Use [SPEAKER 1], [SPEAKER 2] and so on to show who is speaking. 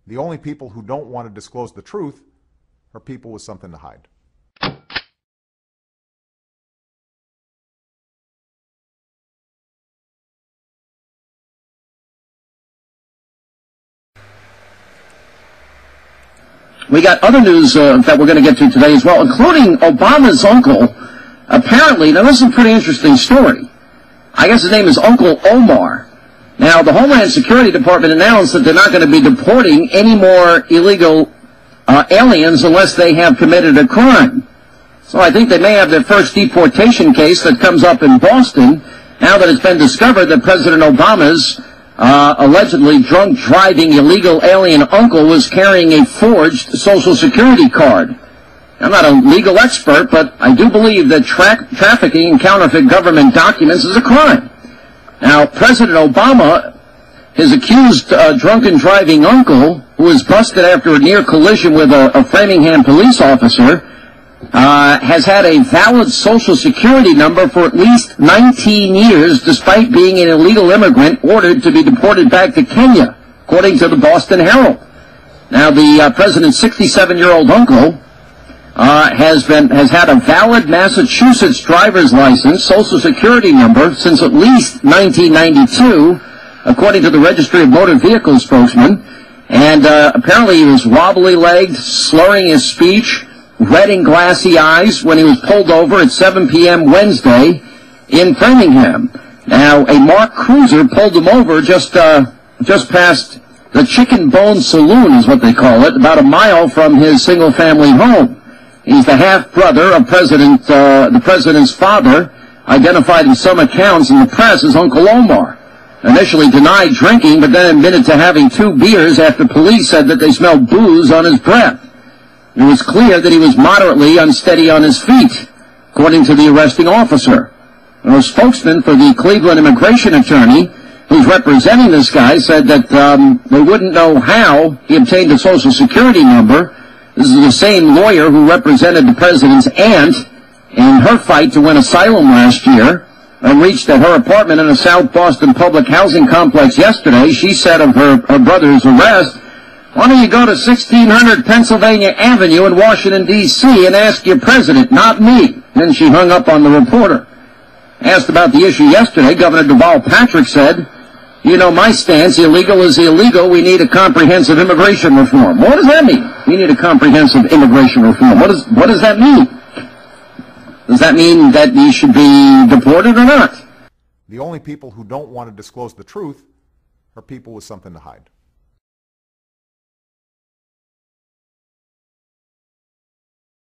[SPEAKER 1] The only people who don't want to disclose the truth are people with something to hide.
[SPEAKER 2] We got other news that we're going to get to today as well, including Obama's uncle. Apparently, now this is a pretty interesting story. I guess his name is Uncle Omar. Now, the Homeland Security Department announced that they're not going to be deporting any more illegal aliens unless they have committed a crime. So I think they may have their first deportation case that comes up in Boston now that it's been discovered that President Obama's allegedly drunk driving illegal alien uncle was carrying a forged Social Security card. I'm not a legal expert, but I do believe that trafficking in counterfeit government documents is a crime. Now, President Obama, his accused drunken driving uncle, who was busted after a near collision with a Framingham police officer, has had a valid Social Security number for at least 19 years, despite being an illegal immigrant ordered to be deported back to Kenya, according to the Boston Herald. Now, the president's 67-year-old uncle has had a valid Massachusetts driver's license, Social Security number, since at least 1992, according to the Registry of Motor Vehicle spokesman. And apparently he was wobbly-legged, slurring his speech, red and glassy eyes when he was pulled over at 7 p.m. Wednesday in Framingham. Now, a marked cruiser pulled him over just past the Chicken Bone Saloon, is what they call it, about a mile from his single-family home. He's the half-brother of the president's father, identified in some accounts in the press as Uncle Omar. Initially denied drinking, but then admitted to having 2 beers after police said that they smelled booze on his breath. It was clear that he was moderately unsteady on his feet, according to the arresting officer. A spokesman for the Cleveland immigration attorney, who's representing this guy, said that they wouldn't know how he obtained a Social Security number. This is the same lawyer who represented the president's aunt in her fight to win asylum last year and reached at her apartment in a South Boston public housing complex yesterday. She said of her brother's arrest, "Why don't you go to 1600 Pennsylvania Avenue in Washington, D.C. and ask your president, not me." Then she hung up on the reporter. Asked about the issue yesterday, Governor Deval Patrick said, "You know my stance, illegal is illegal. We need a comprehensive immigration reform." What does that mean? We need a comprehensive immigration reform. What does that mean? Does that mean that he should be deported or not?
[SPEAKER 1] The only people who don't want to disclose the truth are people with something to hide.